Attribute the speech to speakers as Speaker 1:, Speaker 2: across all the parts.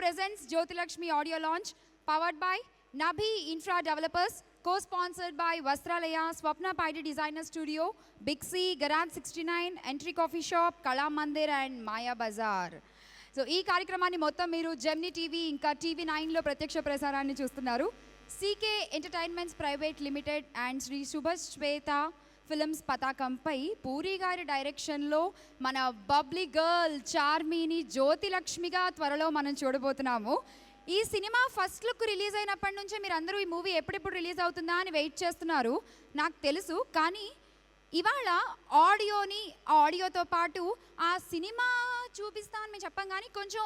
Speaker 1: presents Jyotilakshmi audio launch powered by Nabhi Infra Developers, co-sponsored by Vastralaya, Swapna Paidi Designer Studio, Big C, Garage 69, Entry Coffee Shop, Kala Mandir and Maya Bazaar. So ఈ కార్యక్రమాన్ని మొత్తం మీరు Gemini TV ఇంకా TV9లో ప్రత్యక్ష ప్రసారాన్ని చూస్తున్నారు. CK entertainments private limited and Shri Subhash Shweta films పతాకంపై పూరి గారి డైరెక్షన్లో మన బబ్లీ గర్ల్ చార్మీని జ్యోతిలక్ష్మిగా త్వరలో మనం చూడబోతున్నాము. ఈ సినిమా ఫస్ట్ లుక్ రిలీజ్ అయినప్పటి నుంచే మీరు అందరూ ఈ మూవీ ఎప్పుడెప్పుడు రిలీజ్ అవుతుందా అని వెయిట్ చేస్తున్నారు, నాకు తెలుసు. కానీ ఇవాళ ఆడియోతో పాటు ఆ సినిమా చూపిస్తామని మేము చెప్పాం, కానీ కొంచెం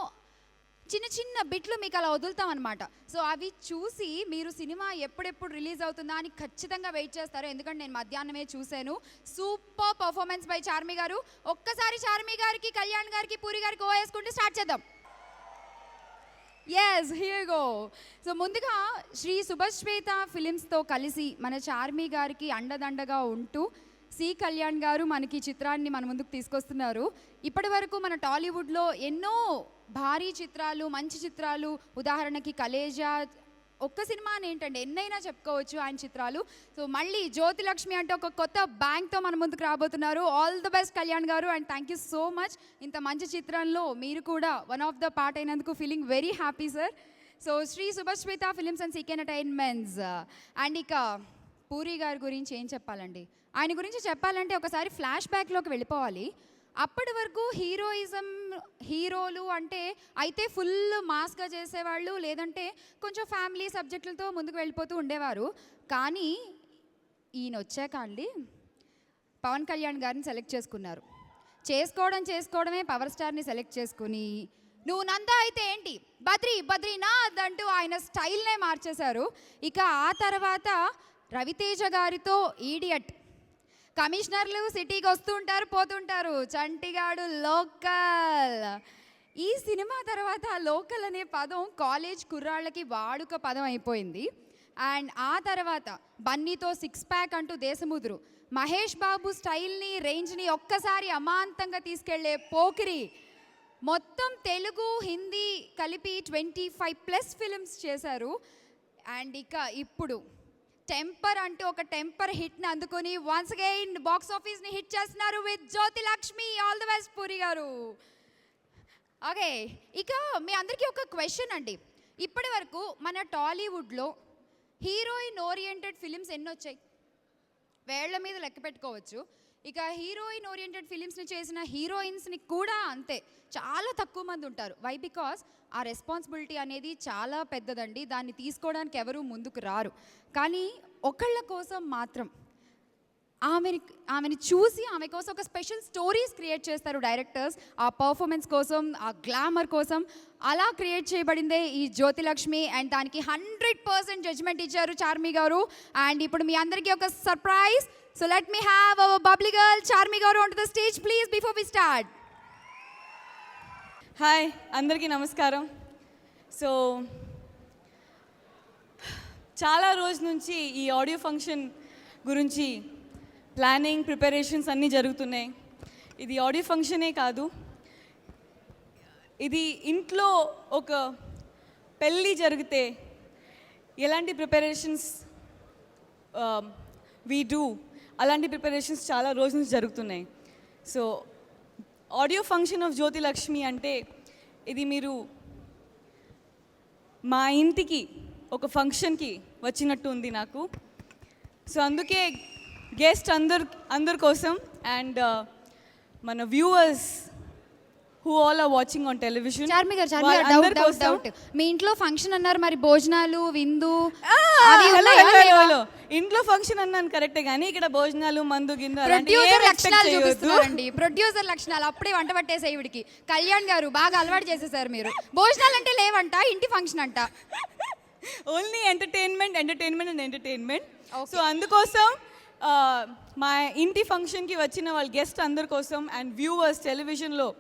Speaker 1: చిన్న చిన్న బిట్లు మీకు అలా వదులుతాం అనమాట. సో అవి చూసి మీరు సినిమా ఎప్పుడెప్పుడు రిలీజ్ అవుతుందా అని ఖచ్చితంగా వెయిట్ చేస్తారు. ఎందుకంటే నేను మధ్యాహ్నమే చూశాను. సూపర్ పర్ఫార్మెన్స్ బై చార్మి గారు. ఒక్కసారి చార్మి గారికి, కళ్యాణ్ గారికి, పూరి గారికి వేసుకుంటే స్టార్ట్ చేద్దాం. Yes, here go. సో ముందుగా శ్రీ సుభాష్ శ్వేత ఫిలిమ్స్తో కలిసి మన చార్మి గారికి అండదండగా ఉంటూ సి కళ్యాణ్ గారు మనకి చిత్రాన్ని మన ముందుకు తీసుకొస్తున్నారు. ఇప్పటి వరకు మన టాలీవుడ్లో ఎన్నో భారీ చిత్రాలు, మంచి చిత్రాలు, ఉదాహరణకి కలేజా, ఒక్క సినిమా అని ఏంటంటే ఎన్నైనా చెప్పుకోవచ్చు ఆయన చిత్రాలు. సో మళ్ళీ జ్యోతిలక్ష్మి అంటే ఒక కొత్త బ్యాంక్తో మన ముందుకు రాబోతున్నారు. All the best Kalyan garu, and thank you so much. ఇంత మంచి చిత్రంలో మీరు కూడా వన్ ఆఫ్ ద పార్ట్ అయినందుకు feeling very happy sir. So Shri Subhash Shweta films and CK entertainments. And ఇక పూరి గారి గురించి ఏం చెప్పాలండి, ఆయన గురించి చెప్పాలంటే ఒకసారి ఫ్లాష్ బ్యాక్లోకి వెళ్ళిపోవాలి. అప్పటి వరకు హీరోలు అంటే అయితే ఫుల్ మాస్గా చేసేవాళ్ళు, లేదంటే కొంచెం ఫ్యామిలీ సబ్జెక్టులతో ముందుకు వెళ్ళిపోతూ ఉండేవారు. కానీ ఈయన వచ్చాక అండి పవన్ కళ్యాణ్ గారిని సెలెక్ట్ చేసుకున్నారు. చేసుకోవడమే పవర్ స్టార్ని సెలెక్ట్ చేసుకుని నువ్వు నందా అయితే ఏంటి, బద్రీనాథ్ అంటూ ఆయన స్టైల్నే మార్చేశారు. ఇక ఆ తర్వాత రవితేజ గారితో ఈడియట్, కమిషనర్లు సిటీకి వస్తూ ఉంటారు, పోతుంటారు, చంటిగాడు లోకల్. ఈ సినిమా తర్వాత లోకల్ అనే పదం కాలేజ్ కుర్రాళ్ళకి వాడుక పదం అయిపోయింది. అండ్ ఆ తర్వాత బన్నీతో సిక్స్ ప్యాక్ అంటూ దేశముదురు, మహేష్ బాబు స్టైల్ని, రేంజ్ని ఒక్కసారి అమాంతంగా తీసుకెళ్లే పోకిరి, మొత్తం తెలుగు హిందీ కలిపి 25+ ఫిల్మ్స్ చేశారు. అండ్ ఇక ఇప్పుడు టెంపర్ అంటూ ఒక టెంపర్ హిట్ని అందుకొని వన్స్ అగైన్ బాక్స్ ఆఫీస్ని హిట్ చేస్తున్నారు with Jyothilakshmi. All the best puri గారు. ఓకే, ఇక మీ అందరికీ ఒక క్వశ్చన్ అండి. ఇప్పటి వరకు మన టాలీవుడ్లో హీరోయిన్ ఓరియంటెడ్ ఫిలిమ్స్ ఎన్ని వచ్చాయి? వేళ్ల మీద లెక్క పెట్టుకోవచ్చు. ఇక హీరోయిన్ ఓరియంటెడ్ ఫిలిమ్స్ని చేసిన హీరోయిన్స్ని కూడా అంతే, చాలా తక్కువ మంది ఉంటారు. వై? బికాస్ ఆ రెస్పాన్సిబిలిటీ అనేది చాలా పెద్దదండి, దాన్ని తీసుకోవడానికి ఎవరూ ముందుకు రారు. కానీ ఒకళ్ళ కోసం మాత్రం ఆమెని చూసి ఆమె కోసం ఒక స్పెషల్ స్టోరీస్ క్రియేట్ చేస్తారు డైరెక్టర్స్, ఆ పర్ఫార్మెన్స్ కోసం, ఆ గ్లామర్ కోసం. అలా క్రియేట్ చేయబడిందే ఈ జ్యోతిలక్ష్మి. అండ్ దానికి 100% జడ్జ్మెంట్ ఇచ్చారు చార్మి గారు. అండ్ ఇప్పుడు మీ అందరికీ ఒక surprise. So let me have our bubbly girl Charmi garu onto the stage please before we start.
Speaker 2: Hi, andariki namaskaram. So చాలా రోజు నుంచి ఈ ఆడియో ఫంక్షన్ గురించి ప్లానింగ్, ప్రిపరేషన్స్ అన్నీ జరుగుతున్నాయి. ఇది ఆడియో ఫంక్షనే కాదు, ఇది ఇంట్లో ఒక పెళ్ళి జరిగితే ఎలాంటి ప్రిపరేషన్స్ వీ డూ, అలాంటి ప్రిపరేషన్స్ చాలా రోజు నుంచి జరుగుతున్నాయి. So audio function of Jyothilakshmi అంటే ఇది మీరు మా ఇంటికి ఒక ఫంక్షన్కి వచ్చినట్టు ఉంది నాకు. సో అందుకే గెస్ట్ అందరి కోసం అండ్ మన viewers who all are watching on television.
Speaker 1: Charmi గారు డౌట్, మీ ఇంట్లో ఫంక్షన్ అన్నారు, మరి భోజనాలు, విందు?
Speaker 2: హలో, ఇంట్లో ఫంక్షన్ అన్నాను కరెక్టే, కానీ ఇక్కడ భోజనాలు, మందు, గిందు
Speaker 1: ప్రొడ్యూసర్ లక్షణాలు చూపిస్తున్నారండి. ప్రొడ్యూసర్ లక్షణాలు అప్పుడే వంట పట్టేసే ఈవిడికి. కళ్యాణ్ గారు బాగా అలవాటు చేసేసారు మీరు. భోజనాలు అంటే లేవంట, ఇంటి ఫంక్షన్ అంట.
Speaker 2: Only entertainment. సో అందుకోసం మా ఇంటి ఫంక్షన్కి వచ్చిన వాళ్ళ గెస్ట్ అందరి కోసం అండ్ వ్యూవర్స్, టెలివిజన్లో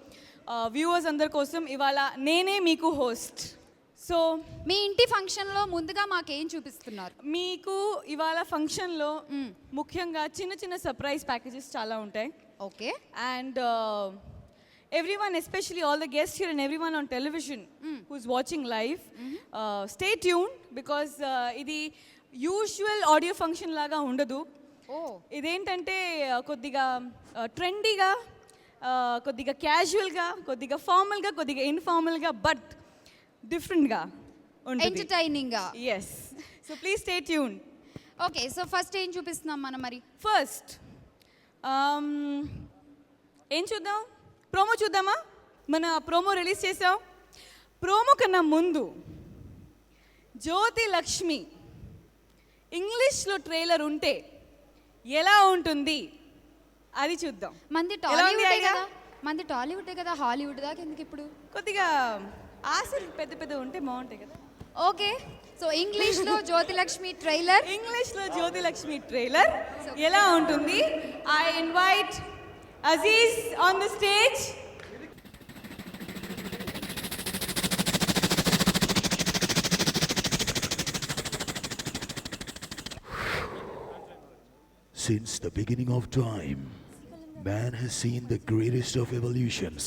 Speaker 2: వ్యూవర్స్ అందరి కోసం ఇవాళ నేనే మీకు హోస్ట్. సో
Speaker 1: మీ ఇంటి ఫంక్షన్లో ముందుగా మాకేం చూపిస్తున్నారు?
Speaker 2: మీకు ఇవాళ ఫంక్షన్లో ముఖ్యంగా చిన్న చిన్న సర్ప్రైజ్ ప్యాకేజెస్ చాలా ఉంటాయి.
Speaker 1: Okay.
Speaker 2: And everyone, especially all the guests here and everyone on television who's watching live, stay tuned because ఇది యూజువల్ ఆడియో ఫంక్షన్ లాగా ఉండదు. ఇదేంటంటే కొద్దిగా ట్రెండీగా, కొద్దిగా క్యాజువల్గా, కొద్దిగా ఫార్మల్గా, కొద్దిగా ఇన్ఫార్మల్గా, బట్ డిఫరెంట్గా ఉంటుంది,
Speaker 1: ఎంటర్టైనింగ్గా.
Speaker 2: Yes, so please stay tune.
Speaker 1: Okay, so first ఏం చూపిస్తున్నాం మనం మరి?
Speaker 2: ఫస్ట్ ఏం చూద్దాం? ప్రోమో చూద్దామా? మన ప్రోమో రిలీజ్ చేసాం. ప్రోమో కన్నా ముందు జ్యోతి లక్ష్మి ఇంగ్లీష్లో ట్రైలర్ ఉంటే ఎలా ఉంటుంది అది చూద్దాం.
Speaker 1: మంది టాలీవుడే కదా, మంది టాలీవుడే కదా, హాలీవుడ్ దాకా ఎందుకు ఇప్పుడు?
Speaker 2: కొద్దిగా ఆశలు పెద్ద పెద్ద ఉంటే బాగుంటాయి కదా.
Speaker 1: ఓకే, సో ఇంగ్లీష్లో జ్యోతిలక్ష్మి ట్రైలర్,
Speaker 2: ఇంగ్లీష్లో జ్యోతిలక్ష్మి ట్రైలర్ ఎలా ఉంటుంది? I invite Aziz on the stage.
Speaker 3: Since the beginning of time, man has seen the greatest of evolutions.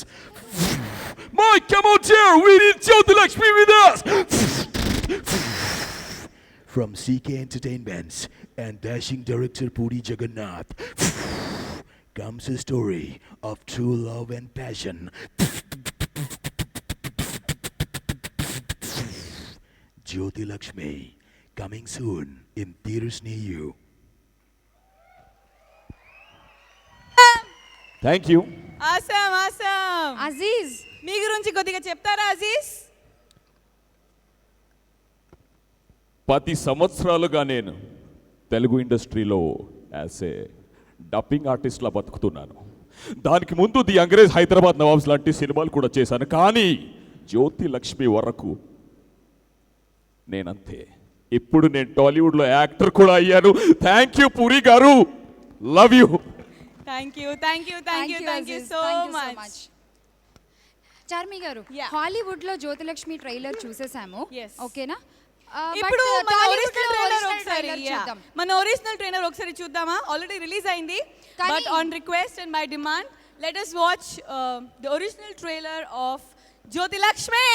Speaker 3: Mike, come on here! We need Jyoti Lakshmi with us! From CK Entertainments and dashing director Puri Jagannath comes a story of true love and passion. Jyoti Lakshmi, coming soon in theaters near you.
Speaker 4: Thank you.
Speaker 2: Awesome awesome.
Speaker 1: Aziz,
Speaker 2: మీ గురించి కొద్దిగా చెప్తారా అజీజ్?
Speaker 4: 10 సంవత్సరాలుగా నేను తెలుగు ఇండస్ట్రీలో as a dubbing ఆర్టిస్ట్లా బతుకుతున్నాను. దానికి ముందు the Angrez, Hyderabad nawabs లాంటి సినిమాలు కూడా చేశాను. కానీ జ్యోతి లక్ష్మి వరకు నేనంతే. ఇప్పుడు నేను టాలీవుడ్లో యాక్టర్ కూడా అయ్యాను. థ్యాంక్ యూ పూరి గారు, love you.
Speaker 2: Thank you, thank you, thank you, thank you so much.
Speaker 1: Charmi గారు,
Speaker 2: Yeah.
Speaker 1: హాలీవుడ్ లో జ్యోతిలక్ష్మి ట్రైలర్ చూసేసాము,
Speaker 2: Yes.
Speaker 1: ఓకేనా?
Speaker 2: ఇప్పుడు మన
Speaker 1: టాలీవుడ్
Speaker 2: ఒరిజినల్
Speaker 1: లో
Speaker 2: ట్రైలర్
Speaker 1: original
Speaker 2: ఒకసారి
Speaker 1: trailer చూద్దాం.
Speaker 2: మన ఒరిజినల్ ట్రైలర్ ఒకసారి చూద్దామా? ఆల్రెడీ రిలీజ్ అయింది,
Speaker 1: కానీ-
Speaker 2: but on request and by demand let us watch the original trailer of Jyothi Lakshmi.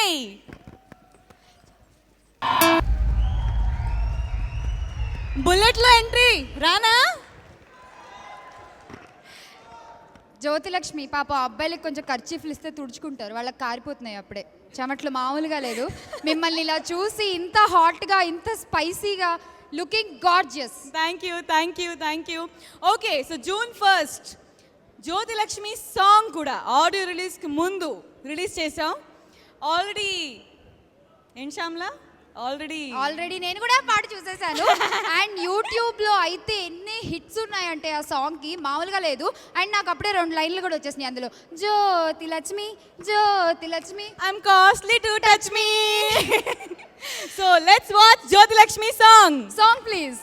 Speaker 2: Bullet లో ఎంట్రీ రానా?
Speaker 1: జ్యోతిలక్ష్మి పాప అబ్బాయిలకు కొంచెం ఖర్చీఫ్లు ఇస్తే తుడుచుకుంటారు, వాళ్ళకి కారిపోతున్నాయి అప్పుడే చెమట్లు, మామూలుగా లేదు. మిమ్మల్ని ఇలా చూసి ఇంత హాట్గా, ఇంత స్పైసీగా, looking gorgeous.
Speaker 2: Thank you, thank you, thank you. Okay, so June 1st Jyothi Lakshmi song కూడా ఆడియో రిలీజ్కి ముందు రిలీజ్ చేసాం. ఆల్రెడీ ఏం శ్యామ్లా?
Speaker 1: ఆల్రెడీ నేను కూడా పాట చూసేసాను. అండ్ యూట్యూబ్ లో అయితే ఎన్ని హిట్స్ ఉన్నాయంటే ఆ సాంగ్ కి, మామూలుగా లేదు. అండ్ నాకు అప్పుడే 2 లైన్లు కూడా వచ్చేసినాయి అందులో, Jyothi Lakshmi, Jyothi Lakshmi,
Speaker 2: I'm costly to touch me. So let's watch Jyothi Lakshmi song.
Speaker 1: Song please.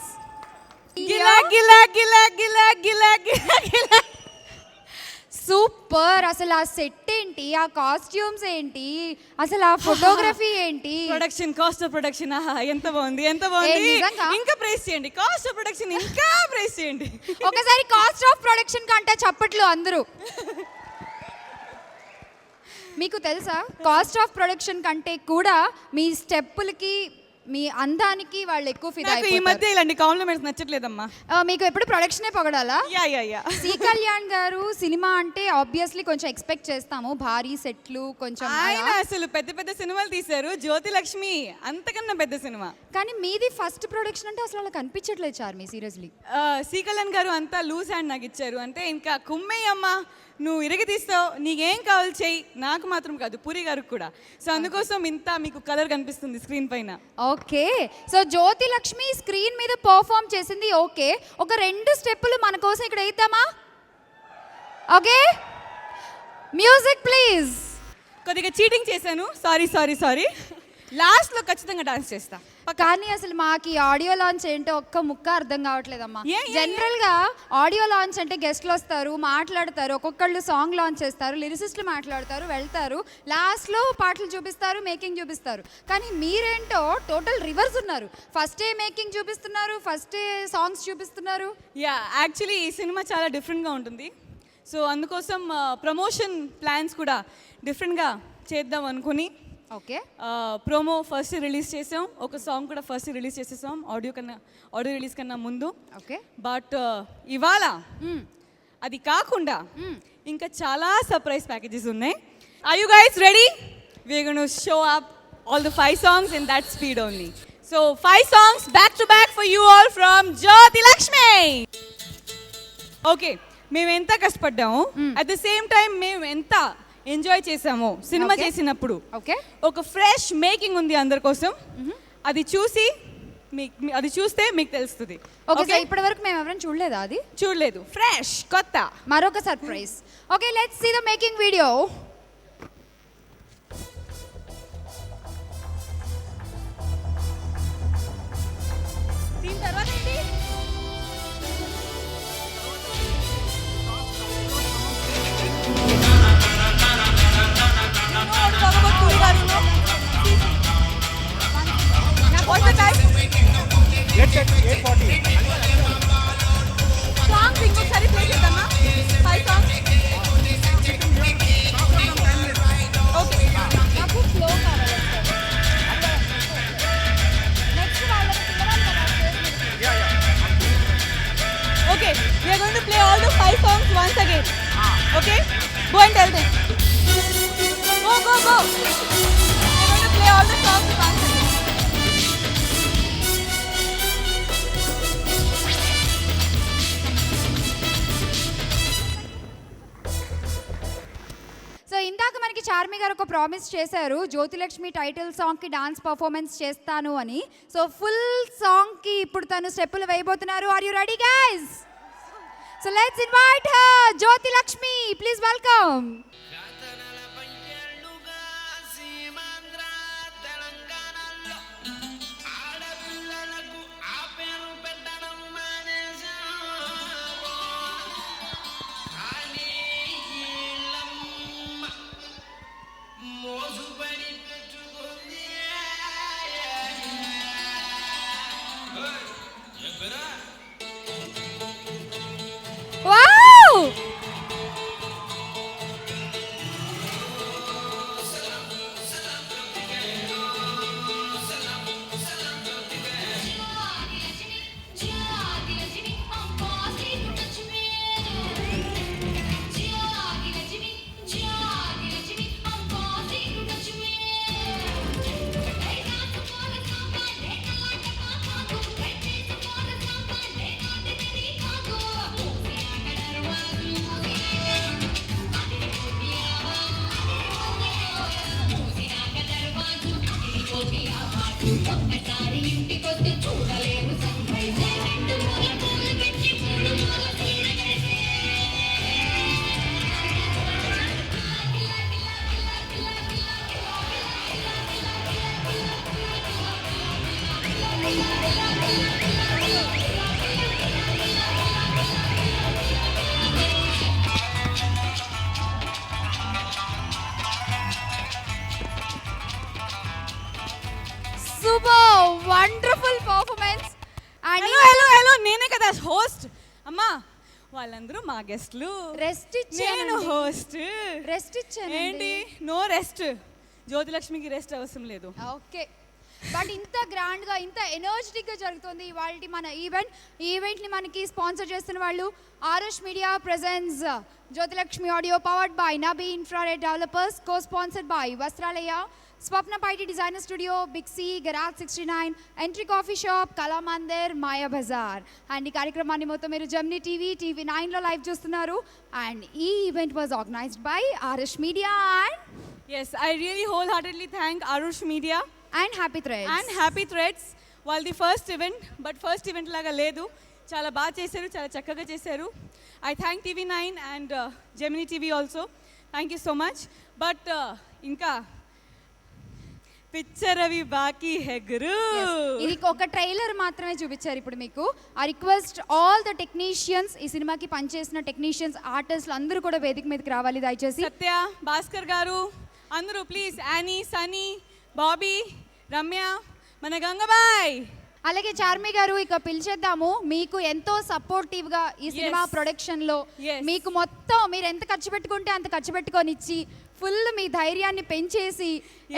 Speaker 2: గిలా గిలా గిలా గిలా గిలా గిలా గిలా.
Speaker 1: సూపర్. అసలు ఆ సెట్ ఏంటి, ఆ కాస్ట్యూమ్స్ ఏంటి, అసలు ఆ ఫోటోగ్రఫీ ఏంటి,
Speaker 2: ప్రొడక్షన్, కాస్ట్ ఆఫ్ ప్రొడక్షన్, ఎంత బాగుంది, ఎంత బాగుంది.
Speaker 1: నిజంగా?
Speaker 2: ఇంకా ప్రైస్ చేయండి, కాస్ట్ ఆఫ్ ప్రొడక్షన్ ఇంకా ప్రైస్ చేయండి.
Speaker 1: ఒకసారి కాస్ట్ ఆఫ్ ప్రొడక్షన్ కంటే చప్పట్లు అందరూ. మీకు తెలుసా, కాస్ట్ ఆఫ్ ప్రొడక్షన్ కంటే కూడా మీ స్టెప్పులకి, మీ అందానికి వాళ్ళు ఎక్కువ ఫిదా
Speaker 2: నాకు ఈ మధ్య ఇలాంటి కాంప్లిమెంట్స్ నచ్చట్లేదమ్మా.
Speaker 1: మీకు ఎప్పుడు ప్రొడక్షనే పొగడాలా?
Speaker 2: Yeah yeah yeah.
Speaker 1: C Kalyan గారు సినిమా అంటే ఆబ్వియస్లీ కొంచెం ఎక్స్పెక్ట్ చేస్తాము, భారీ సెట్లు కొంచెం
Speaker 2: ఆయన
Speaker 1: అలా.
Speaker 2: అసలు పెద్ద పెద్ద సినిమాలు తీశారు, జ్యోతి లక్ష్మి అంతకన్నా పెద్ద సినిమా.
Speaker 1: కానీ మీది ఫస్ట్ ప్రొడక్షన్ అంటే అసలు అలా కనిపించట్లేదు చార్మి, సీరియస్లీ.
Speaker 2: సి కళ్యాణ్ గారు అంతా లూజ్ హ్యాండ్ నాకు ఇచ్చారు, అంటే ఇంకా కుమ్మయ్యమ్మా నువ్వు ఇరగ తీస్తావు, నీకేం కావాలి చెయ్యి, నాకు మాత్రం కాదు పూరి గారికి కూడా. సో అందుకోసం ఇంత మీకు కలర్ కనిపిస్తుంది స్క్రీన్ పైన.
Speaker 1: Okay, so Jyothi Lakshmi screen మీద పర్ఫామ్ చేసింది. ఓకే, ఒక 2 స్టెప్పులు మన కోసం ఇక్కడ వేద్దామా? Okay, music please.
Speaker 2: కొద్దిగా చీటింగ్ చేశాను, సారీ సారీ సారీ. లాస్ట్లో ఖచ్చితంగా డాన్స్ చేస్తా.
Speaker 1: కానీ అసలు మాకు ఈ ఆడియో లాంచ్ ఏంటో ఒక్క ముక్క అర్థం కావట్లేదమ్మా.
Speaker 2: ఏ?
Speaker 1: జనరల్గా ఆడియో లాంచ్ అంటే గెస్ట్లు వస్తారు, మాట్లాడతారు, ఒక్కొక్కళ్ళు సాంగ్ లాంచ్ చేస్తారు, లిరిసిస్టులు మాట్లాడతారు, వెళ్తారు, లాస్ట్లో పాటలు చూపిస్తారు, మేకింగ్ చూపిస్తారు. కానీ మీరేంటో టోటల్ రివర్స్ ఉన్నారు. ఫస్టే మేకింగ్ చూపిస్తున్నారు, ఫస్టే సాంగ్స్ చూపిస్తున్నారు.
Speaker 2: యా, యాక్చువల్లీ ఈ సినిమా చాలా డిఫరెంట్గా ఉంటుంది. సో అందుకోసం ప్రమోషన్ ప్లాన్స్ కూడా డిఫరెంట్గా చేద్దాం అనుకుని
Speaker 1: ఓకే
Speaker 2: ప్రోమో ఫస్ట్ రిలీజ్ చేసాం, ఒక సాంగ్ కూడా ఫస్ట్ రిలీజ్ చేసేసాం ఆడియో రిలీజ్ కన్నా ముందు.
Speaker 1: ఓకే
Speaker 2: బట్ ఇవాళ అది కాకుండా ఇంకా చాలా సర్ప్రైజ్ ప్యాకేజెస్ ఉన్నాయి. Are you guys ready? We're gonna show up all the 5 songs in that speed only. So 5 songs back to back for you all from Jyoti Lakshmi. Okay, మేము ఎంత కష్టపడ్డాము, at the same time మేము ఎంత enjoy చేసాము cinema చేసినప్పుడు.
Speaker 1: Okay
Speaker 2: ఒక fresh making ఉంది అందరి కోసం, అది చూస్తే మీకు తెలుస్తుంది.
Speaker 1: ఓకే సో ఇప్పటి వరకు మేము ఎవరైనా చూడలేదా? అది
Speaker 2: చూడలేదు, ఫ్రెష్ కొత్త
Speaker 1: మరొక surprise. Okay let's see the making video.
Speaker 2: దీని తర్వాత ఏంటి? What's the time?
Speaker 5: 8:40.
Speaker 2: Songs ఇంకొకసారి ప్లే చేద్దామా? 5 songs. Okay.
Speaker 1: నాకు ఫ్లో కావాలి. నెక్స్ట్ వాళ్ళకి
Speaker 2: Okay, we are going to play all the 5 songs once again. Okay? Go and tell them. Go. We are going to play all the songs once again.
Speaker 1: So ఇందాక మనకి చార్మి గారు ఒక promise చేశారు, Jyothi Lakshmi title సాంగ్కి dance performance చేస్తాను అని. So full సాంగ్కి ఇప్పుడు తను స్టెప్పులు వేయబోతున్నారు. Are you ready guys? So let's invite her, Jyothi Lakshmi. Please welcome. Wow! Super wonderful performance. And
Speaker 2: hello నేనే కదా హోస్ట్. అమ్మా వాళ్ళందరూ మా గెస్ట్లు,
Speaker 1: రెస్ట్
Speaker 2: నేను
Speaker 1: ఇచ్చాను.
Speaker 2: హోస్ట్.
Speaker 1: రెస్ట్ ఇచ్చాను.
Speaker 2: ఏంటి నో రెస్ట్? జ్యోతిలక్ష్మికి రెస్ట్ అవసరం లేదు.
Speaker 1: ఓకే బట్ ఇంత గ్రాండ్గా ఇంత ఎనర్జెటిక్గా జరుగుతుంది ఇవాళ మన ఈవెంట్ని మనకి స్పాన్సర్ చేస్తున్న వాళ్ళు Arush media presents Jyothi Lakshmi audio powered by Nabi infrared developers, co sponsored by Vastralaya, Swapna Paiti designer studio, big C, garage 69, entry coffee shop, Kalamandir, Maya Bazaar. And ఈ కార్యక్రమాన్ని మొత్తం మీరు జెమినీ టీవీ 9లో లైవ్ చూస్తున్నారు. అండ్ ఈ event was organised by Arush media
Speaker 2: yes, I really wholeheartedly thank Arush media
Speaker 1: and happy threads.
Speaker 2: వాళ్ళది first event, but first event లాగా లేదు, చాలా బాగా చేశారు, చాలా చక్కగా చేశారు. I thank TV9 and Gemini TV also. Thank you so much. But ఇంకా పిక్చర్ అవి బాకీ హై గురు.
Speaker 1: ఇది ఒక ట్రైలర్ మాత్రమే చూపించారు ఇప్పుడు మీకు. ఆ రిక్వెస్ట్ ఆల్ ద టెక్నీషియన్స్, ఈ సినిమాకి పనిచేసిన టెక్నీషియన్స్, ఆర్టిస్టులు అందరూ కూడా వేదిక మీదకి రావాలి దయచేసి.
Speaker 2: సత్య, భాస్కర్ గారు అందరూ ప్లీజ్, యానీ, సనీ, బాబీ, రమ్య, మన గంగబాయ్
Speaker 1: అలాగే చార్మి గారు ఇక పిలిచేద్దాము. మీకు ఎంతో సపోర్టివ్ గా ఈ సినిమా ప్రొడక్షన్ లో మీకు మొత్తం మీరు ఎంత ఖర్చు పెట్టుకుంటే అంత ఖర్చు పెట్టుకొని ఇచ్చి ఫుల్ మీ ధైర్యాన్ని పెంచేసి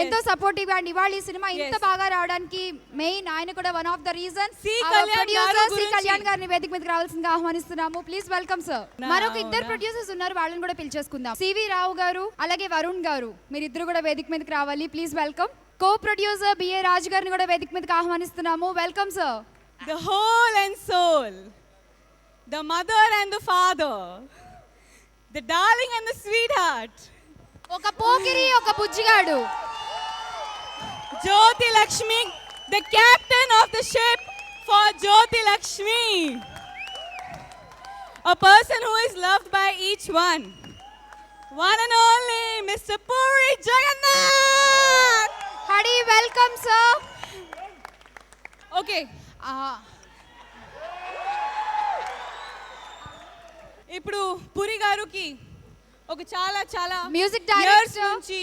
Speaker 1: ఎంతో సపోర్టివ్ గా ఇవాళ ఈ సినిమా ఇంత బాగా రావడానికి మెయిన్ ఆయన కూడా one of the reason producer C Kalyan గారిని వేదిక మీదకి రావాల్సిందిగా ఆహ్వానిస్తున్నాము. Please welcome sir. మరొక ఇద్దరు ప్రొడ్యూసర్స్ ఉన్నారు, వాళ్ళని కూడా పిలిచేసుకుందాం. సివి రావు గారు అలాగే వరుణ్ గారు, మీరిద్దరు కూడా వేదిక మీదకి రావాలి. Please welcome. Co producer BA Raju గారిని కూడా వేదిక మీదకి ఆహ్వానిస్తున్నాము. Welcome sir.
Speaker 2: The whole and soul, the mother and the father, the darling and the sweetheart,
Speaker 1: ఒక పోకిరి ఒక Bujjigadu,
Speaker 2: Jyoti Lakshmi, the captain of the ship for Jyoti Lakshmi, a person who is loved by each one and only Mr. Puri Jagannath.
Speaker 1: Hearty welcome sir.
Speaker 2: Okay, ఇప్పుడు పురి గారికి ఒక చాలా చాలా
Speaker 1: music
Speaker 2: years
Speaker 1: director
Speaker 2: నుంచి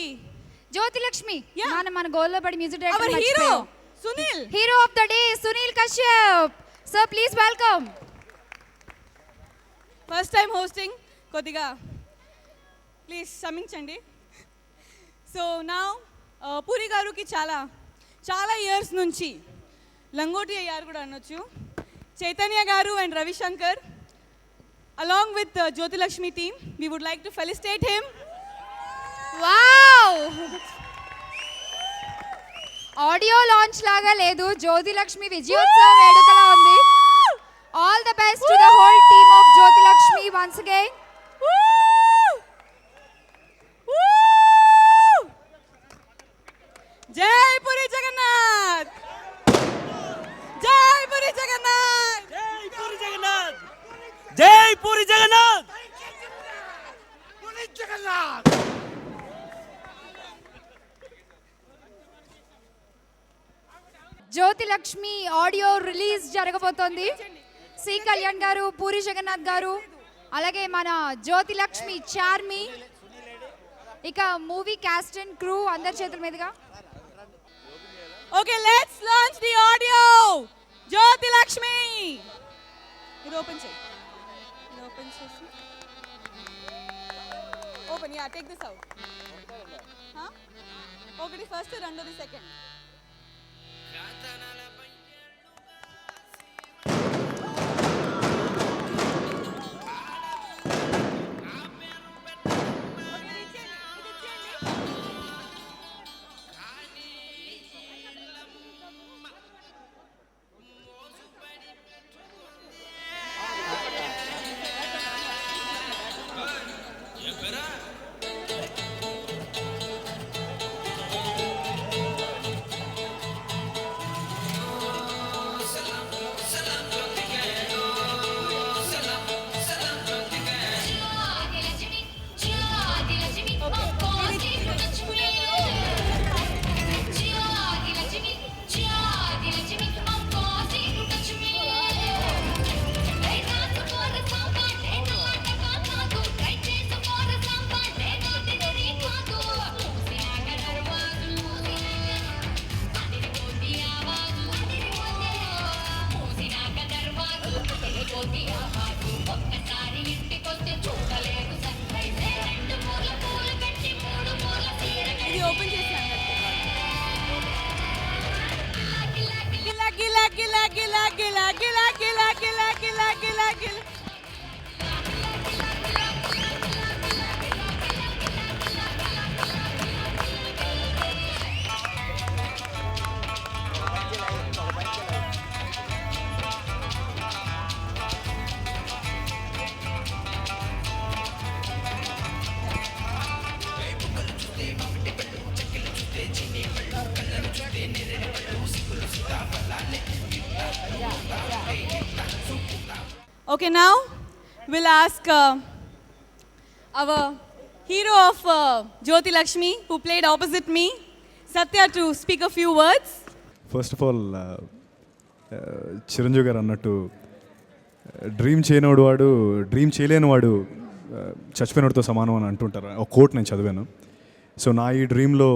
Speaker 1: జ్యోతి Lakshmi
Speaker 2: Yeah.
Speaker 1: మన గోల్లో పడి music
Speaker 2: our
Speaker 1: director
Speaker 2: hero Sunil.
Speaker 1: Hero of the day Sunil Kashyap sir. Please welcome.
Speaker 2: First time hosting, కొద్దిగా please క్షమించండి. సో నా పూరి గారికి చాలా చాలా ఇయర్స్ నుంచి లంగోటి అయ్యారు కూడా అనొచ్చు. Chaitanya garu and Ravishankar along with Jyothilakshmi team, we would like to felicitate him.
Speaker 1: Wow, audio launch లాగా లేదు, జ్యోతి లక్ష్మి విజయోత్సవ వేడుకలా ఉంది. All the best to the whole team of Jyothi Lakshmi once again.
Speaker 2: జై పూరి జగన్నాథ్, జై పూరి జగన్నాథ్,
Speaker 5: జై పూరి జగన్నాథ్, జై పూరి జగన్నాథ్, పూరి జగన్నాథ్.
Speaker 1: జ్యోతి లక్ష్మి ఆడియో రిలీజ్ జరగబోతోంది. సి కళ్యాణ్ గారు, పూరి జగన్నాథ్ గారు, అలాగే మన జ్యోతి లక్ష్మి చార్మి, ఇక మూవీ కాస్ట్ అండ్ క్రూ అందరి చేతుల మీదుగా.
Speaker 2: Okay, let's launch the audio. Jyothi Lakshmi, ఇది ఓపెన్ చేయి, ఇది ఓపెన్ చేసి open. Yeah, take this out. ఒకటి ఫస్ట్, రెండోది సెకండ్. ఇది ఓపెన్ చేసాను. గిలా గిలా గిలా గిలా గిలా గిలా గిలా గిలా గిలా గిలా గిలా. Okay, now we'll ask our hero of Jyoti Lakshmi, who played opposite me, Satya, to speak a few words.
Speaker 6: First of all Chiranjeevi గారు అన్నట్టు డ్రీమ్ చేయనివాడు వాడు డ్రీమ్ చేయలేని వాడు చచ్చిపోయినవాడితో సమానం అని అంటుంటారు. ఒక కోట్ నేను చదివాను. సో నా ఈ డ్రీమ్లో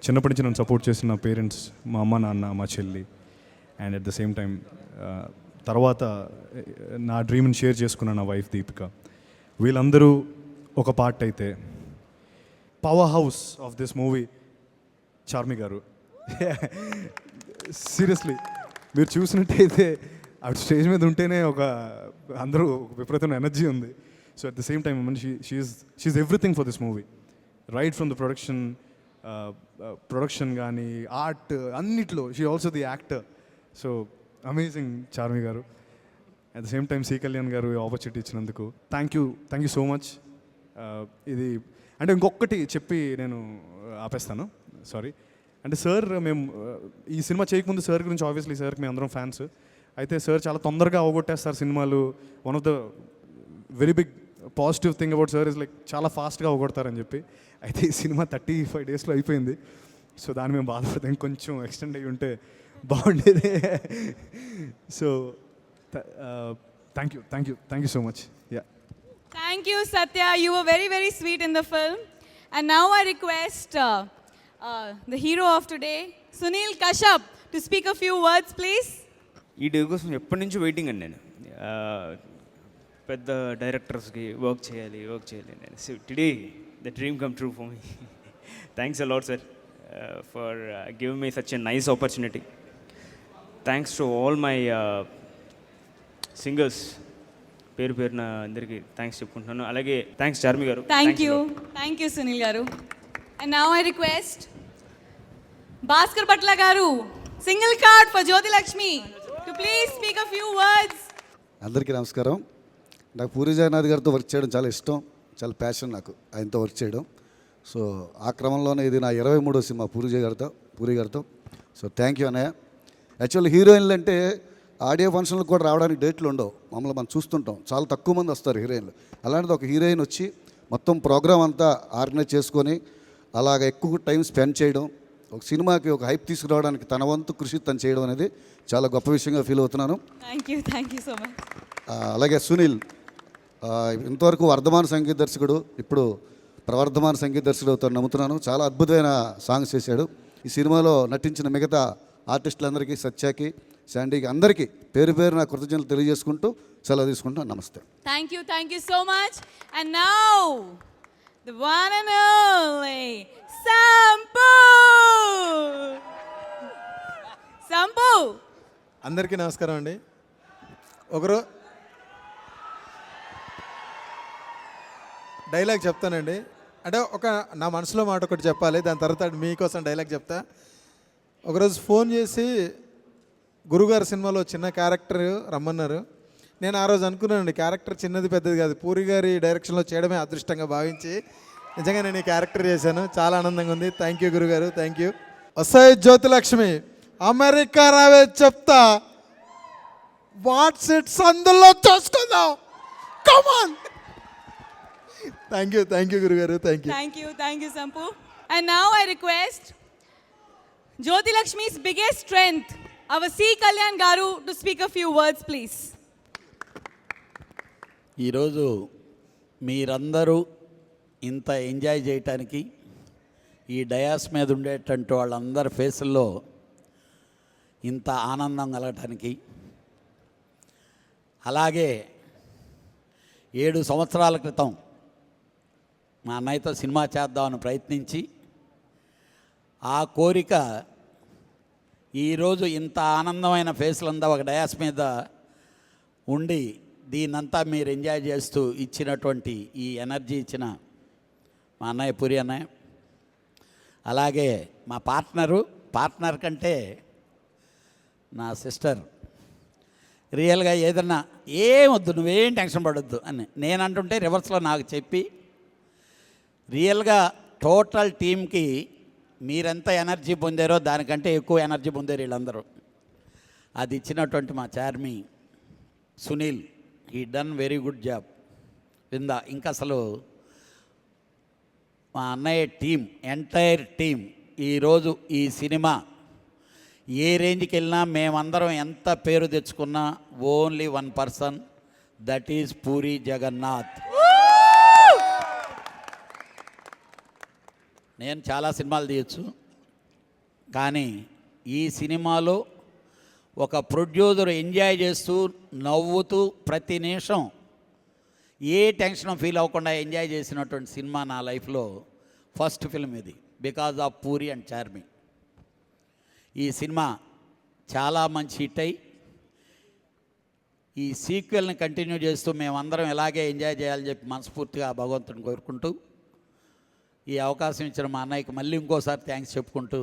Speaker 6: చిన్నప్పటి నుంచి నన్ను సపోర్ట్ చేసిన నా పేరెంట్స్, మా అమ్మ నాన్న, మా చెల్లి, and at the same time తర్వాత నా డ్రీమ్ని షేర్ చేసుకున్న నా వైఫ్ దీపిక, వీళ్ళందరూ ఒక పార్ట్ అయితే power house of this movie Charmi గారు. సీరియస్లీ మీరు చూసినట్టయితే అటు స్టేజ్ మీద ఉంటేనే అందరూ ఒక విపరీతమైన ఎనర్జీ ఉంది. So at the same time she's everything for this movie, right from the production కానీ ఆర్ట్ అన్నిట్లో. She also the actor. So amazing Charmi గారు. At the same time C Kalyan గారు ఆపర్చునిటీ ఇచ్చినందుకు థ్యాంక్ యూ సో మచ్. ఇది అంటే ఇంకొకటి చెప్పి నేను ఆపేస్తాను, సారీ. అంటే సార్ మేము ఈ సినిమా చేయకముందు సార్ గురించి ఆబ్వియస్లీ సార్కి మేము అందరం ఫ్యాన్స్. అయితే సార్ చాలా తొందరగా అవగొట్టేస్తారు సినిమాలు. One of the very big positive thing about sir is like చాలా ఫాస్ట్గా అవగొడతారని చెప్పి. అయితే ఈ సినిమా 35 డేస్లో అయిపోయింది. సో దాన్ని మేము బాధపడతాం, కొంచెం ఎక్స్టెండ్ అయ్యి ఉంటే బాగుండేది. So thank you so much. Yeah,
Speaker 2: Thank you, Satya. You were very, very sweet in the film. And now I request the hero of today, Sunil Kashyap, to speak a few words, please.
Speaker 7: ఈ day కోసం ఎప్పటి నుంచి waiting అండి నేను. పెద్ద డైరెక్టర్స్కి work చేయాలి నేను. So today the dream come true for me. Thanks a lot sir for giving me such a nice opportunity. Thanks to all my singers, పేరున అందరికీ థ్యాంక్స్ చెప్పుకుంటున్నాను. అలాగే థ్యాంక్స్ చార్మి గారు.
Speaker 2: Thank you, Sunil garu. And now I request Bhaskar Patla garu, single card for Jyoti Lakshmi, to please speak a few words.
Speaker 8: అందరికీ నమస్కారం. నాకు పూరి జగన్నాథ్ గారితో work చేయడం చాలా ఇష్టం, చాలా ప్యాషన్ నాకు ఆయనతో వర్క్ చేయడం. సో ఆ క్రమంలోనే ఇది నా 23వ సినిమా పూరి గారితో. సో థ్యాంక్ యూ అన్నయ్య. యాక్చువల్లీ హీరోయిన్లు అంటే ఆడియో ఫంక్షన్లకు కూడా రావడానికి డేట్లు ఉండవు. మమ్మల్ని మనం చూస్తుంటాం, చాలా తక్కువ మంది వస్తారు హీరోయిన్లు. అలాంటిది ఒక హీరోయిన్ వచ్చి మొత్తం ప్రోగ్రామ్ అంతా ఆర్గనైజ్ చేసుకొని అలాగ ఎక్కువ టైం స్పెండ్ చేయడం, ఒక సినిమాకి ఒక హైప్ తీసుకురావడానికి తన వంతు కృషి తను చేయడం అనేది చాలా గొప్ప విషయంగా ఫీల్ అవుతున్నాను.
Speaker 2: Thank you so much.
Speaker 8: అలాగే సునీల్ ఇంతవరకు వర్ధమాన సంగీత దర్శకుడు, ఇప్పుడు ప్రవర్ధమాన సంగీత దర్శకుడు అవుతాను నమ్ముతున్నాను. చాలా అద్భుతమైన సాంగ్స్ చేశాడు. ఈ సినిమాలో నటించిన మిగతా ఆర్టిస్టులందరికీ, సత్యాకి, శాండీకి, అందరికీ పేరు నా కృతజ్ఞతలు తెలియజేసుకుంటూ సెలవు తీసుకుంటాను. నమస్తే.
Speaker 2: Thank you so much. And now, the one and only Sampu.
Speaker 9: అందరికీ నమస్కారం అండి. డైలాగ్ చెప్తానండి. అంటే నా మనసులో మాట ఒకటి చెప్పాలి, దాని తర్వాత మీకోసం డైలాగ్ చెప్తా. ఒకరోజు ఫోన్ చేసి గురుగారు సినిమాలో చిన్న క్యారెక్టర్ రమ్మన్నారు. నేను ఆ రోజు అనుకున్నానండి, క్యారెక్టర్ చిన్నది పెద్దది కాదు, పూరి గారి డైరెక్షన్లో చేయడమే అదృష్టంగా భావించి నిజంగా నేను ఈ క్యారెక్టర్ చేశాను. చాలా ఆనందంగా ఉంది. థ్యాంక్ యూ గురుగారు, థ్యాంక్ యూ. వస్తాయి జ్యోతిలక్ష్మి, అమెరికా రావే చెప్తా, వాట్స్ ఇట్స్ అందులో చూసుకుందాం, కమాన్. థ్యాంక్ యూ గురుగారు, thank you.
Speaker 2: Thank you, Sampu. And now I request Jyoti Lakshmi's biggest strength, our C. Kalyan garu, to speak a few words, please.
Speaker 10: ఈరోజు మీరందరూ ఇంత ఎంజాయ్ చేయటానికి, ఈ డయాస్ మీద ఉండేటువంటి వాళ్ళందరి ఫేసుల్లో ఇంత ఆనందం కలగటానికి, అలాగే 7 సంవత్సరాల క్రితం మా అన్నయ్యతో సినిమా చేద్దామని ప్రయత్నించి ఆ కోరిక ఈరోజు ఇంత ఆనందమైన ఫేసులంతా ఒక డయాస్ మీద ఉండి దీన్నంతా మీరు ఎంజాయ్ చేస్తూ ఇచ్చినటువంటి ఈ ఎనర్జీ ఇచ్చిన మా అన్నయ్య పూరి అన్నయ్య, అలాగే మా పార్ట్నర్ కంటే నా సిస్టర్, రియల్గా ఏదన్నా ఏమొద్దు, నువ్వేం టెన్షన్ పడొద్దు అని నేను అంటుంటే రివర్స్లో నాకు చెప్పి రియల్గా టోటల్ టీమ్కి మీరెంత ఎనర్జీ పొందారో దానికంటే ఎక్కువ ఎనర్జీ పొందారు వీళ్ళందరూ. అది ఇచ్చినటువంటి మా Charmi, Sunil, he done very good job. ఇంకా అసలు మా అన్నయ్య టీం, ఎంటైర్ టీం ఈరోజు ఈ సినిమా ఏ రేంజ్కి వెళ్ళినా మేమందరం ఎంత పేరు తెచ్చుకున్నా only 1 person, that is Puri Jagannadh. నేను చాలా సినిమాలు తీయచ్చు, కానీ ఈ సినిమాలో ఒక ప్రొడ్యూసర్ ఎంజాయ్ చేస్తూ నవ్వుతూ ప్రతి నిమిషం ఏ టెన్షన్ ఫీల్ అవ్వకుండా ఎంజాయ్ చేసినటువంటి సినిమా నా లైఫ్లో ఫస్ట్ ఫిల్మ్ ఇది, because of puri and Charmi. ఈ సినిమా చాలా మంచి హిట్ అయ్యి ఈ సీక్వెల్ని కంటిన్యూ చేస్తూ మేమందరం ఇలాగే ఎంజాయ్ చేయాలని చెప్పి మనస్ఫూర్తిగా భగవంతుని కోరుకుంటూ ఈ అవకాశం ఇచ్చిన మా అన్నయ్యకి మళ్ళీ ఇంకోసారి థ్యాంక్స్ చెప్పుకుంటూ,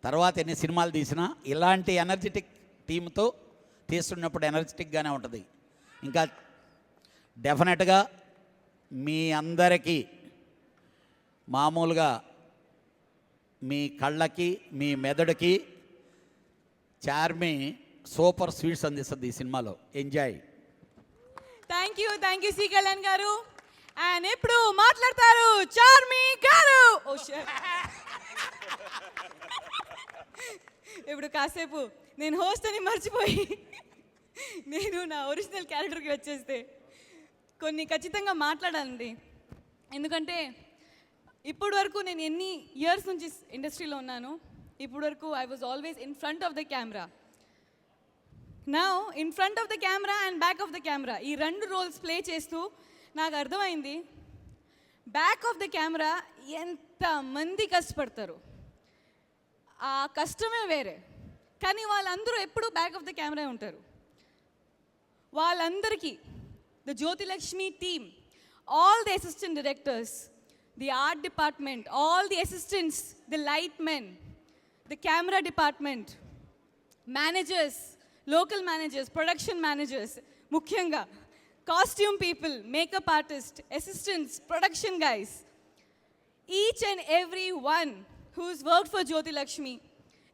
Speaker 10: తర్వాత ఎన్ని సినిమాలు తీసినా ఇలాంటి ఎనర్జెటిక్ టీంతో తీస్తున్నప్పుడు ఎనర్జెటిక్గానే ఉంటుంది. ఇంకా డెఫినెట్గా మీ అందరికీ మామూలుగా మీ కళ్ళకి మీ మెదడుకి చార్మి సూపర్ స్వీట్స్ అందిస్తుంది ఈ సినిమాలో. Enjoy.
Speaker 2: Thank you C Kalyan garu. And ఇప్పుడు మాట్లాడతారు చార్మి గారు. ఓ ఇప్పుడు కాసేపు నేను హోస్ట్ అని మర్చిపోయి నేను నా ఒరిజినల్ క్యారెక్టర్కి వచ్చేస్తే కొన్ని ఖచ్చితంగా మాట్లాడాలండి. ఎందుకంటే ఇప్పటి వరకు నేను ఎన్ని ఇయర్స్ నుంచి ఇండస్ట్రీలో ఉన్నాను, ఇప్పటి వరకు I was always in front of the camera. Now in front of the camera and back of the camera ఈ రెండు రోల్స్ ప్లే చేస్తూ నాకు అర్థమైంది బ్యాక్ ఆఫ్ ద కెమెరా ఎంతమంది కష్టపడతారు, ఆ కష్టమే వేరే. కానీ వాళ్ళందరూ ఎప్పుడూ బ్యాక్ ఆఫ్ ద కెమెరా ఉంటారు. వాళ్ళందరికీ the Jyothilakshmi team, all the assistant directors, the art department, all the assistants, the light men, the camera department, managers, local managers, production managers, mukhyanga, costume people, makeup artists, assistants, production guys, each and every one who's worked for Jyoti Lakshmi,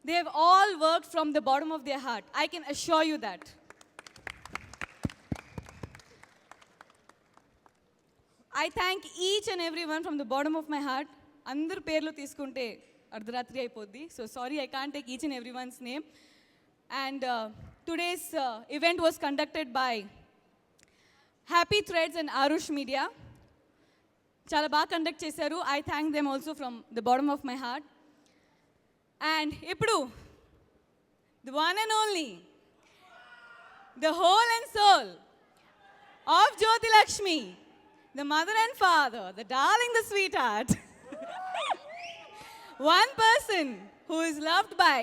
Speaker 2: they have all worked from the bottom of their heart. I can assure you that. I thank each and everyone from the bottom of my heart. Andaru perlu తీసుకుంటే అర్ధరాత్రి అయిపోద్ది. So sorry, I can't take each and everyone's name. And today's event was conducted by Happy Threads and Arush Media. చాలా బాగా conduct చేశారు. I thank them also from the bottom of my heart. And ఇప్పుడు the one and only, the whole and soul of Jyoti Lakshmi, the mother and father, the darling, the sweetheart. One person who is loved by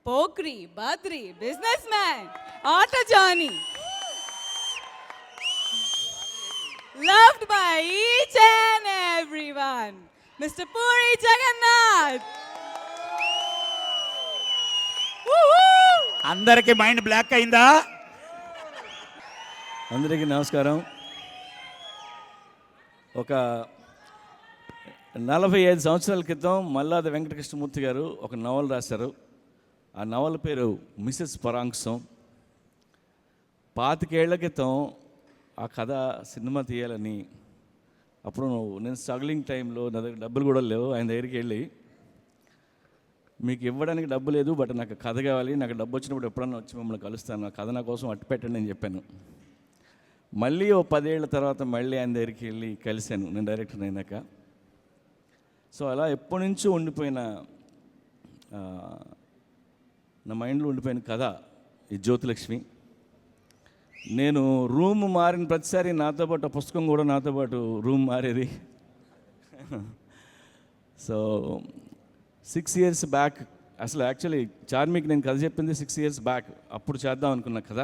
Speaker 2: Pokri, Badri, businessman, Auto Johnny. Loved by each and everyone, Mr. Puri Jagannath.
Speaker 5: అందరికీ mind block అయిందా? అందరికీ నమస్కారం. ఒక 45 సంవత్సరాల క్రితం మల్లాది వెంకటకృష్ణమూర్తి గారు ఒక నవల రాశారు. ఆ నవల పేరు మిసెస్ పరాంక్సం. 25 ఏళ్ల క్రితం ఆ కథ సినిమా తీయాలని, అప్పుడు నేను స్ట్రగ్లింగ్ టైంలో నా దగ్గర డబ్బులు కూడా లేవు, ఆయన దగ్గరికి వెళ్ళి మీకు ఇవ్వడానికి డబ్బు లేదు, బట్ నాకు కథ కావాలి, నాకు డబ్బు వచ్చినప్పుడు ఎప్పుడన్నా వచ్చి మిమ్మల్ని కలుస్తాను, ఆ కథ నా కోసం అట్టు పెట్టండి అని చెప్పాను. మళ్ళీ ఓ 10 ఏళ్ల తర్వాత మళ్ళీ ఆయన దగ్గరికి వెళ్ళి కలిశాను నేను డైరెక్టర్ అయినాక. సో అలా ఎప్పటి నుంచో ఉండిపోయిన నా మైండ్లో ఉండిపోయిన కథ ఈ జ్యోతిలక్ష్మి. నేను రూమ్ మారిన ప్రతిసారి నాతో పాటు ఆ పుస్తకం కూడా నాతో పాటు రూమ్ మారేది. సో 6 years బ్యాక్, అసలు యాక్చువల్లీ చార్మికి నేను కథ చెప్పింది 6 years బ్యాక్. అప్పుడు చేద్దాం అనుకున్న కథ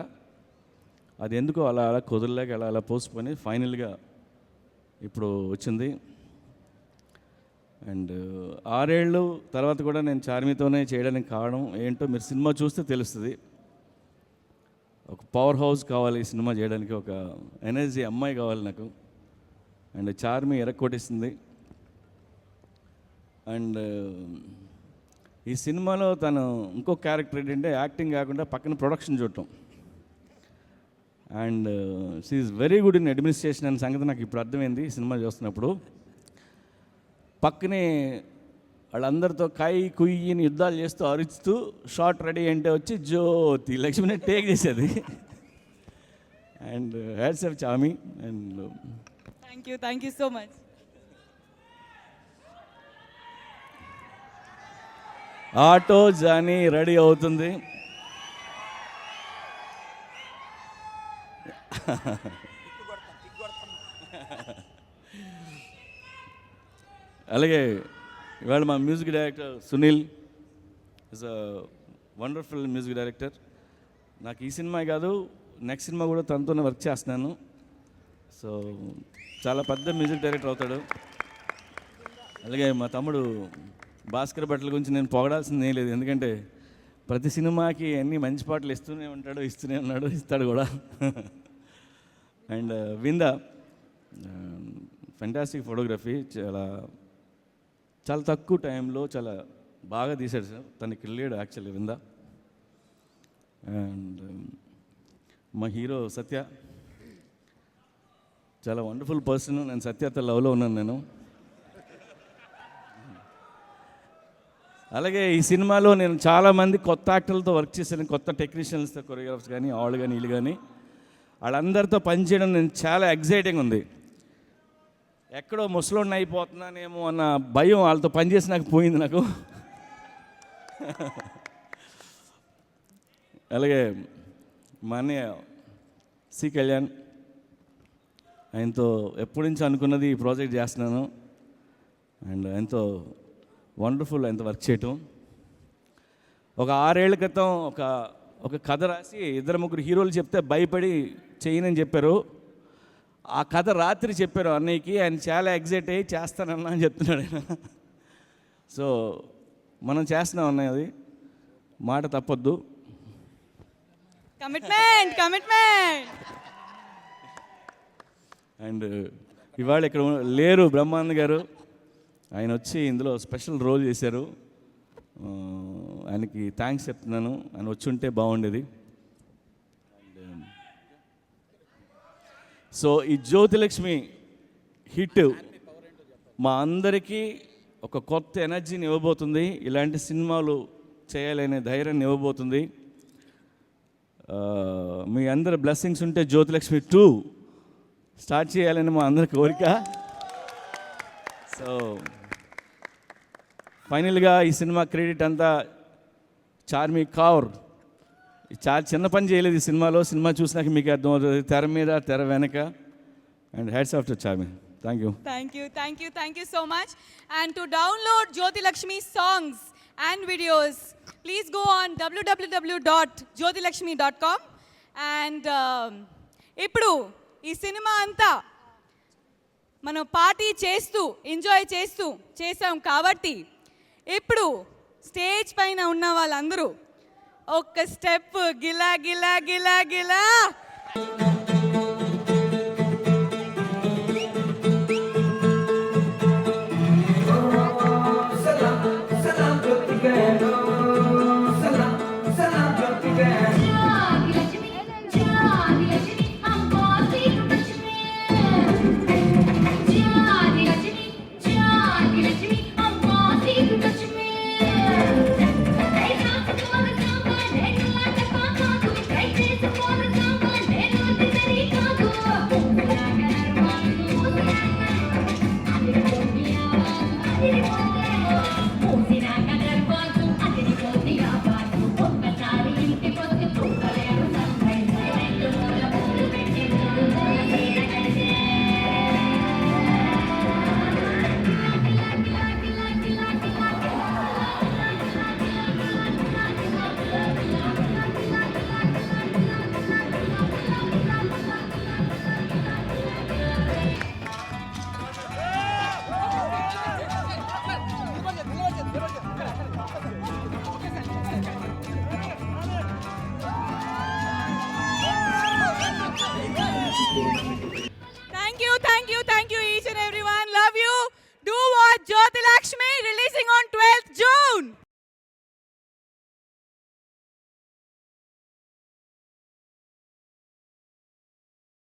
Speaker 5: అది ఎందుకో అలా అలా కుదరలేక అలా పోస్ట్పోయి ఫైనల్గా ఇప్పుడు వచ్చింది. అండ్ 6 ఏళ్ళు తర్వాత కూడా నేను చార్మితోనే చేయడానికి కారణం ఏంటో మీరు సినిమా చూస్తే తెలుస్తుంది. ఒక పవర్ హౌస్ కావాలి ఈ సినిమా చేయడానికి, ఒక ఎనర్జీ అమ్మాయి కావాలి నాకు. అండ్ చార్మి ఎరక్కొట్టేసింది. అండ్ ఈ సినిమాలో తను ఇంకో క్యారెక్టర్ ఏంటంటే యాక్టింగ్ కాకుండా పక్కన ప్రొడక్షన్ చూడటం. And she is very good in administration అనే సంగతి నాకు ఇప్పుడు అర్థమైంది ఈ సినిమా చూస్తున్నప్పుడు. పక్కనే వాళ్ళందరితో కాయి కుయ్యిని యుద్ధాలు చేస్తూ అరుచుతూ షార్ట్ రెడీ అంటే వచ్చి జ్యోతి లక్ష్మిని టేక్ చేసేది. And hats off Charmi. And
Speaker 2: thank you so much.
Speaker 5: Auto Johnny ready అవుతుంది. అలాగే ఇవాళ మా music director Sunil is a wonderful music director. నాకు ఈ సినిమా కాదు, నెక్స్ట్ సినిమా కూడా తనతోనే వర్క్ చేస్తున్నాను. సో చాలా పెద్ద మ్యూజిక్ డైరెక్టర్ అవుతాడు. అలాగే మా తమ్ముడు భాస్కర్ భట్ల గురించి నేను పొగడాల్సింది ఏం లేదు, ఎందుకంటే ప్రతి సినిమాకి అన్ని మంచి పాటలు ఇస్తూనే ఉంటాడు, ఇస్తాడు కూడా. అండ్ విందా ఫెంటాస్టిక్ ఫోటోగ్రఫీ, చాలా తక్కువ టైంలో చాలా బాగా తీశాడు సార్. తనకి వెళ్ళాడు యాక్చువల్లీ విందా. అండ్ మా హీరో సత్య చాలా వండర్ఫుల్ పర్సన్. నేను సత్యతో లవ్లో ఉన్నాను నేను. అలాగే ఈ సినిమాలో నేను చాలామంది కొత్త యాక్టర్లతో వర్క్ చేశాను, కొత్త టెక్నీషియన్స్తో, కొరియోగ్రాఫర్స్ కానీ, వాళ్ళు కానీ, వీళ్ళు కానీ. వాళ్ళందరితో పనిచేయడం నేను చాలా ఎగ్జైటింగ్ ఉంది. ఎక్కడో ముసలోడిని అయిపోతున్నానేమో అన్న భయం వాళ్ళతో పనిచేసి నాకు పోయింది నాకు. అలాగే మా అన్నయ్య సి కళ్యాణ్, ఆయనతో ఎప్పటి నుంచి అనుకున్నది ఈ ప్రాజెక్ట్ చేస్తున్నాను. అండ్ ఆయనతో వండర్ఫుల్ ఆయనతో వర్క్ చేయటం. ఒక 6 ఏళ్ల క్రితం ఒక కథ రాసి 2-3 హీరోలు చెప్తే భయపడి చేయనని చెప్పారు. ఆ కథ రాత్రి చెప్పారు అన్నయ్యకి. ఆయన చాలా ఎగ్జైట్ అయ్యి చేస్తానన్నా అని చెప్తున్నాడు ఆయన. సో మనం చేస్తున్నాం అన్నయ్య, అది మాట తప్పొద్దు.
Speaker 2: కమిట్మెంట్.
Speaker 5: అండ్ ఇవాళ ఇక్కడ లేరు బ్రహ్మానంద్ గారు, ఆయన వచ్చి ఇందులో స్పెషల్ రోల్ చేశారు. ఆయనకి థ్యాంక్స్ చెప్తున్నాను, ఆయన వచ్చి ఉంటే బాగుండేది. సో ఈ జ్యోతిలక్ష్మి హిట్ మా అందరికీ ఒక కొత్త ఎనర్జీని ఇవ్వబోతుంది. ఇలాంటి సినిమాలు చేయాలనే ధైర్యాన్ని ఇవ్వబోతుంది. మీ అందరి బ్లెస్సింగ్స్ ఉంటే జ్యోతిలక్ష్మి 2 స్టార్ట్ చేయాలని మా అందరి కోరిక. సో ఫైనల్గా ఈ సినిమా క్రెడిట్ అంతా చార్మి కౌర్. చాలా చిన్న పని చేయలేదు ఈ సినిమాలో. సినిమా చూసినాక మీకు అర్థమవుతుంది, తెర మీద తెర వెనక. And hats off to Charmi. Thank you
Speaker 2: so much. And to download Jyoti Lakshmi songs and videos, please go on www.jyotilakshmi.com. And ఇప్పుడు ఈ సినిమా అంతా మనం పార్టీ చేస్తూ ఎంజాయ్ చేసాం కాబట్టి ఇప్పుడు స్టేజ్ పైన ఉన్న వాళ్ళందరూ ఒక్క స్టెప్ గిలా గిలా గిలా గిలా. Thank you each and everyone. Love you. Do watch Jyoti Lakshmi releasing on 12th June.